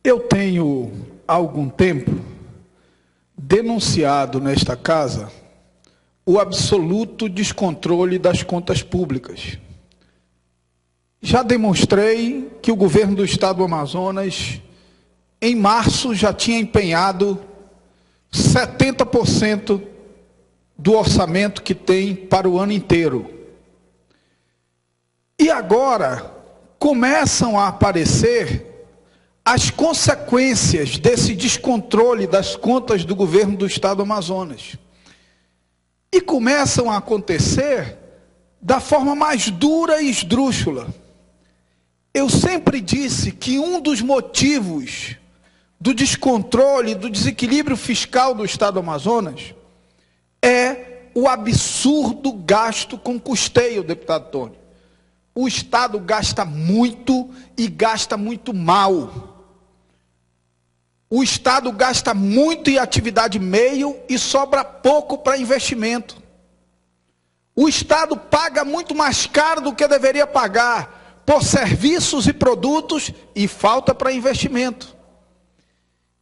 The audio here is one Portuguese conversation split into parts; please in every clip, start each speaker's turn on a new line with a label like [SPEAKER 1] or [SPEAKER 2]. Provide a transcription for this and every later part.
[SPEAKER 1] Eu tenho, há algum tempo, denunciado nesta casa o absoluto descontrole das contas públicas. Já demonstrei que o governo do Estado do Amazonas, em março, já tinha empenhado 70% do orçamento que tem para o ano inteiro. E agora começam a aparecer as consequências desse descontrole das contas do governo do Estado do Amazonas. E começam a acontecer da forma mais dura e esdrúxula. Eu sempre disse que um dos motivos do descontrole, do desequilíbrio fiscal do Estado do Amazonas é o absurdo gasto com custeio, deputado Tony. O Estado gasta muito e gasta muito mal. O Estado gasta muito em atividade meio e sobra pouco para investimento. O Estado paga muito mais caro do que deveria pagar por serviços e produtos e falta para investimento.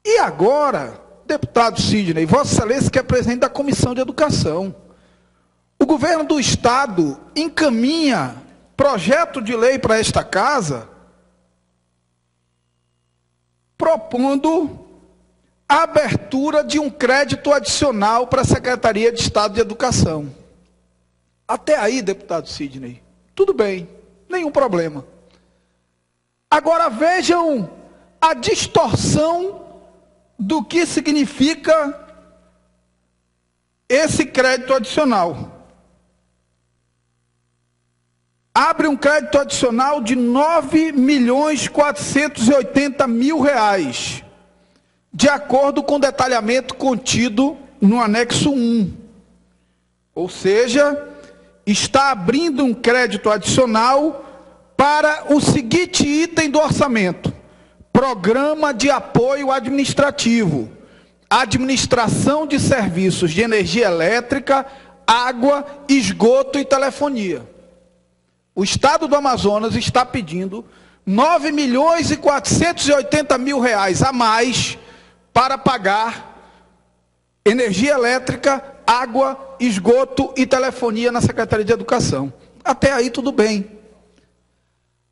[SPEAKER 1] E agora, deputado Sidney, Vossa Excelência, que é presidente da Comissão de Educação, o governo do Estado encaminha projeto de lei para esta casa propondo a abertura de um crédito adicional para a Secretaria de Estado de Educação. Até aí, deputado Sidney, tudo bem, nenhum problema. Agora vejam a distorção do que significa esse crédito adicional. Abre um crédito adicional de R$ 9.480.000, de acordo com o detalhamento contido no anexo 1. Ou seja, está abrindo um crédito adicional para o seguinte item do orçamento: Programa de Apoio Administrativo, Administração de Serviços de Energia Elétrica, Água, Esgoto e Telefonia. O Estado do Amazonas está pedindo R$ 9.480.000 a mais para pagar energia elétrica, água, esgoto e telefonia na Secretaria de Educação. Até aí tudo bem.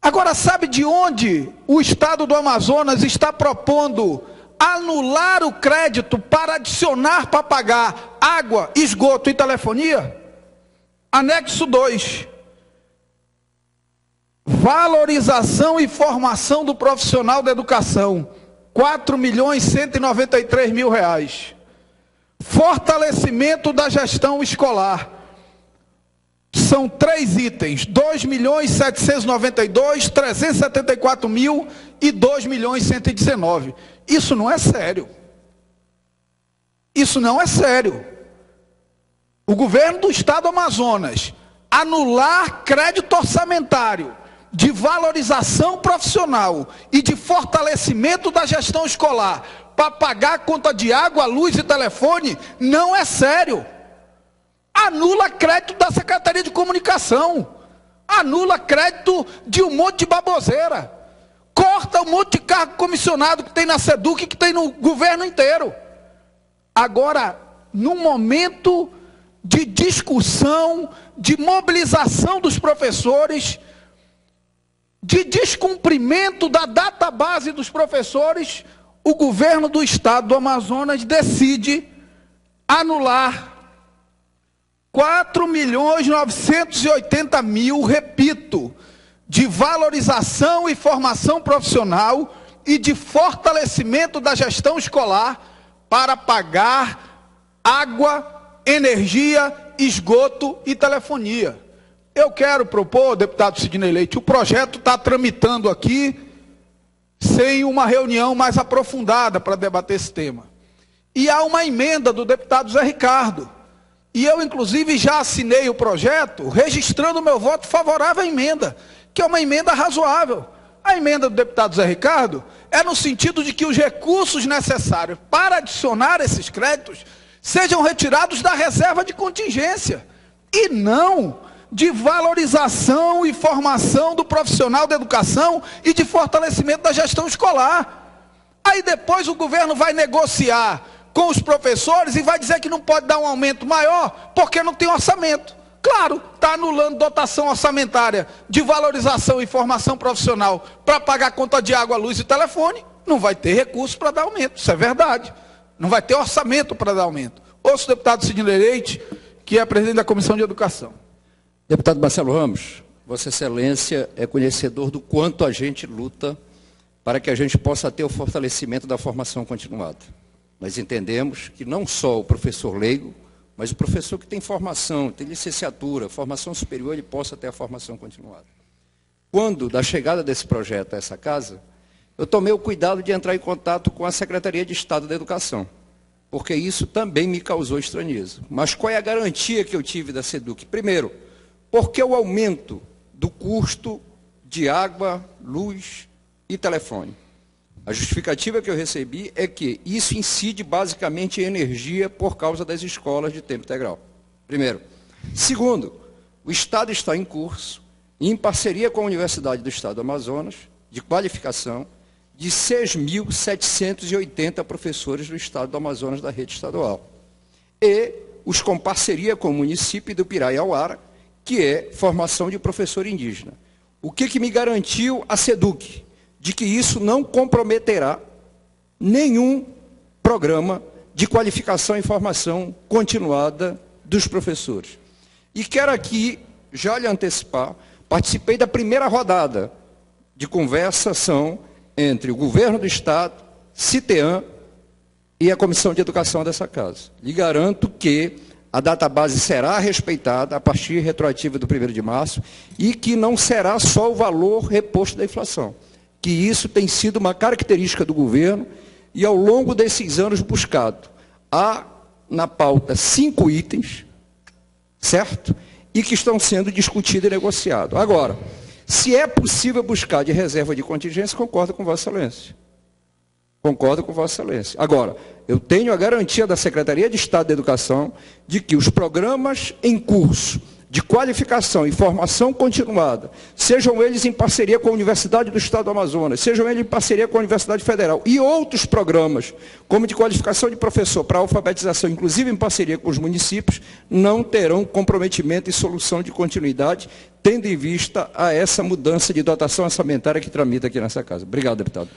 [SPEAKER 1] Agora, sabe de onde o Estado do Amazonas está propondo anular o crédito para adicionar para pagar água, esgoto e telefonia? Anexo 2. Valorização e formação do profissional da educação, R$ 4.193.000. Fortalecimento da gestão escolar. São 3 itens, R$ 2.792.000, 374.000 e R$ 2.119.000. Isso não é sério. Isso não é sério. O governo do Estado do Amazonas anular crédito orçamentário de valorização profissional e de fortalecimento da gestão escolar para pagar a conta de água, luz e telefone, não é sério. Anula crédito da Secretaria de Comunicação, anula crédito de um monte de baboseira, corta um monte de cargo comissionado que tem na SEDUC e que tem no governo inteiro. Agora, num momento de discussão, de mobilização dos professores, de descumprimento da database dos professores, o governo do Estado do Amazonas decide anular R$ 4.980.000, repito, de valorização e formação profissional e de fortalecimento da gestão escolar para pagar água, energia, esgoto e telefonia. Eu quero propor, deputado Sidney Leite, o projeto está tramitando aqui sem uma reunião mais aprofundada para debater esse tema. E há uma emenda do deputado Zé Ricardo. E eu, inclusive, já assinei o projeto, registrando o meu voto favorável à emenda, que é uma emenda razoável. A emenda do deputado Zé Ricardo é no sentido de que os recursos necessários para adicionar esses créditos sejam retirados da reserva de contingência, e não de valorização e formação do profissional da educação e de fortalecimento da gestão escolar. Aí depois o governo vai negociar com os professores e vai dizer que não pode dar um aumento maior porque não tem orçamento. Claro, está anulando dotação orçamentária de valorização e formação profissional para pagar conta de água, luz e telefone. Não vai ter recurso para dar aumento, isso é verdade. Não vai ter orçamento para dar aumento. Ouço o deputado Sidney Leite, que é presidente da Comissão de Educação.
[SPEAKER 2] Deputado Marcelo Ramos, Vossa Excelência é conhecedor do quanto a gente luta para que a gente possa ter o fortalecimento da formação continuada. Nós entendemos que não só o professor leigo, mas o professor que tem formação, tem licenciatura, formação superior, ele possa ter a formação continuada. Quando, da chegada desse projeto a essa casa, eu tomei o cuidado de entrar em contato com a Secretaria de Estado da Educação, porque isso também me causou estranheza. Mas qual é a garantia que eu tive da SEDUC? Primeiro, porque o aumento do custo de água, luz e telefone. A justificativa que eu recebi é que isso incide basicamente em energia por causa das escolas de tempo integral. Primeiro. Segundo, o Estado está em curso, em parceria com a Universidade do Estado do Amazonas, de qualificação, de 6.780 professores do Estado do Amazonas da rede estadual. E os com parceria com o município do Piraiauara, que é formação de professor indígena. O que me garantiu a SEDUC? De que isso não comprometerá nenhum programa de qualificação e formação continuada dos professores. E quero aqui, já lhe antecipar, participei da primeira rodada de conversação entre o governo do Estado, CITEAM e a Comissão de Educação dessa casa. Lhe garanto que a database será respeitada a partir retroativa do 1º de março e que não será só o valor reposto da inflação. Que isso tem sido uma característica do governo e ao longo desses anos buscado. Há na pauta 5 itens, certo? E que estão sendo discutidos e negociados. Agora, se é possível buscar de reserva de contingência, concordo com Vossa Excelência. Concordo com Vossa Excelência. Agora, eu tenho a garantia da Secretaria de Estado da Educação de que os programas em curso de qualificação e formação continuada, sejam eles em parceria com a Universidade do Estado do Amazonas, sejam eles em parceria com a Universidade Federal e outros programas, como de qualificação de professor para alfabetização, inclusive em parceria com os municípios, não terão comprometimento e solução de continuidade, tendo em vista a essa mudança de dotação orçamentária que tramita aqui nessa casa. Obrigado, deputado.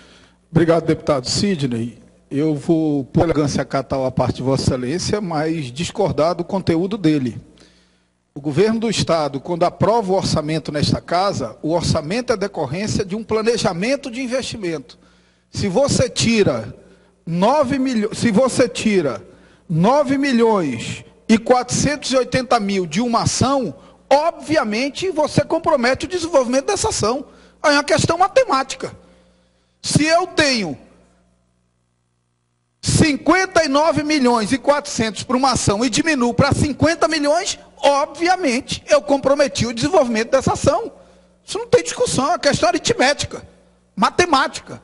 [SPEAKER 1] Obrigado, deputado Sidney. Eu vou, por elegância, acatar a parte de Vossa Excelência, mas discordar do conteúdo dele. O governo do Estado, quando aprova o orçamento nesta casa, o orçamento é decorrência de um planejamento de investimento. Se você tira 9 milhões e 480 mil de uma ação, obviamente você compromete o desenvolvimento dessa ação. Aí é uma questão matemática. Se eu tenho 59 milhões e 400 para uma ação e diminuo para 50 milhões, obviamente eu comprometi o desenvolvimento dessa ação. Isso não tem discussão, é uma questão aritmética, matemática.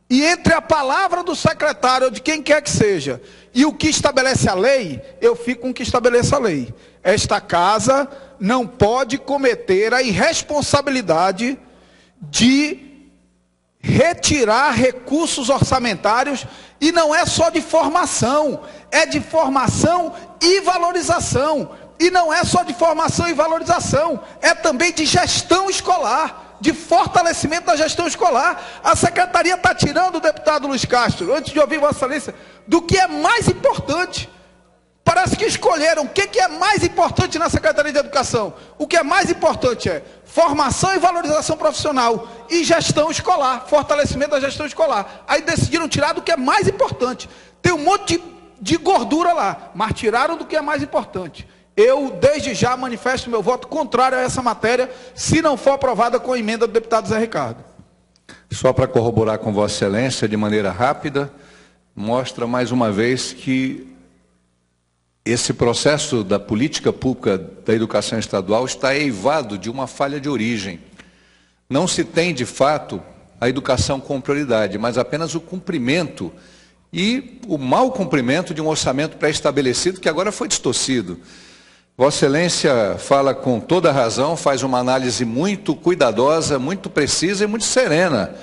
[SPEAKER 1] E entre a palavra do secretário ou de quem quer que seja e o que estabelece a lei, eu fico com o que estabelece a lei. Esta casa não pode cometer a irresponsabilidade de retirar recursos orçamentários, e não é só de formação, é de formação e valorização. E não é só de formação e valorização, é também de gestão escolar, de fortalecimento da gestão escolar. A secretaria está tirando o deputado Luiz Castro, antes de ouvir Vossa Excelência, do que é mais importante. Parece que escolheram o que é mais importante na Secretaria de Educação. O que é mais importante é formação e valorização profissional e gestão escolar, fortalecimento da gestão escolar. Aí decidiram tirar do que é mais importante. Tem um monte de gordura lá, mas tiraram do que é mais importante. Eu, desde já, manifesto meu voto contrário a essa matéria, se não for aprovada com a emenda do deputado Zé Ricardo.
[SPEAKER 3] Só para corroborar com Vossa Excelência, de maneira rápida, mostra mais uma vez que esse processo da política pública da educação estadual está eivado de uma falha de origem. Não se tem, de fato, a educação com prioridade, mas apenas o cumprimento e o mau cumprimento de um orçamento pré-estabelecido que agora foi distorcido. Vossa Excelência fala com toda razão, faz uma análise muito cuidadosa, muito precisa e muito serena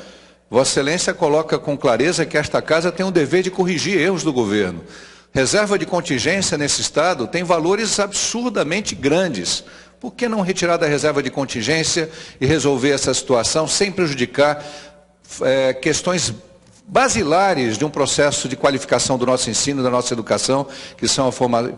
[SPEAKER 3] Vossa Excelência coloca com clareza que esta casa tem o dever de corrigir erros do governo. Reserva de contingência nesse estado tem valores absurdamente grandes. Por que não retirar da reserva de contingência e resolver essa situação sem prejudicar questões basilares de um processo de qualificação do nosso ensino, da nossa educação, que são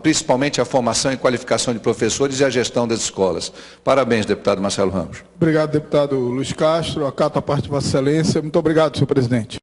[SPEAKER 3] principalmente a formação e qualificação de professores e a gestão das escolas. Parabéns, deputado Marcelo Ramos.
[SPEAKER 1] Obrigado, deputado Luiz Castro. Acato a parte de Vossa Excelência. Muito obrigado, senhor presidente.